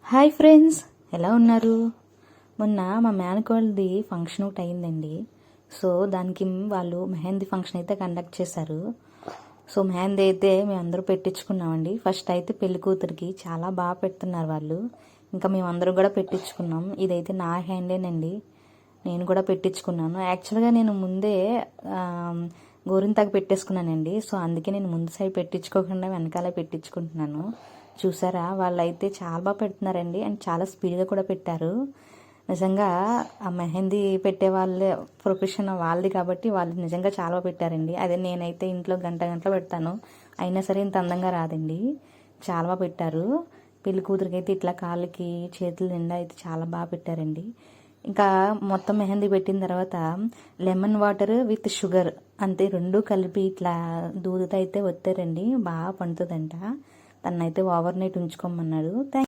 Hi friends, ఎలా ఉన్నారు? మొన్న మా మేనకోళ్ళది ఫంక్షన్ ఒకటి అయిందండి. సో దానికి వాళ్ళు మెహందీ ఫంక్షన్ అయితే కండక్ట్ చేశారు. సో మెహందీ అయితే మేమందరూ పెట్టించుకున్నామండి. ఫస్ట్ అయితే పెళ్లి కూతురికి చాలా బాగా పెడుతున్నారు వాళ్ళు. ఇంకా మేమందరం కూడా పెట్టించుకున్నాం. ఇదైతే నా హ్యాండేనండి, నేను కూడా పెట్టించుకున్నాను. యాక్చువల్గా నేను ముందే గోరింతాకు పెట్టేసుకున్నానండి. సో అందుకే నేను ముందు సైడ్ పెట్టించుకోకుండా వెనకాలే పెట్టించుకుంటున్నాను. చూసారా, వాళ్ళైతే చాలా బాగా పెడుతున్నారండి. అండ్ చాలా స్పీడ్గా కూడా పెట్టారు. నిజంగా ఆ మెహందీ పెట్టే వాళ్ళే ప్రొఫెషన్ వాళ్ళది కాబట్టి వాళ్ళు నిజంగా చాలా బాగా పెట్టారండి. అదే నేనైతే ఇంట్లో గంట గంటలో పెడతాను, అయినా సరే ఇంత అందంగా రాదండి. చాలా బాగా పెట్టారు. పెళ్లి కూతురికి అయితే ఇట్లా కాళ్ళకి చేతుల నిండా అయితే చాలా బాగా పెట్టారండి. ఇంకా మొత్తం మెహందీ పెట్టిన తర్వాత లెమన్ వాటర్ విత్ షుగర్ అంతే రెండు కలిపి ఇట్లా దూదుతో అయితే వత్తారండి. బాగా పండుతుందంట. తనైతే ఓవర్ నైట్ ఉంచుకోమన్నాడు.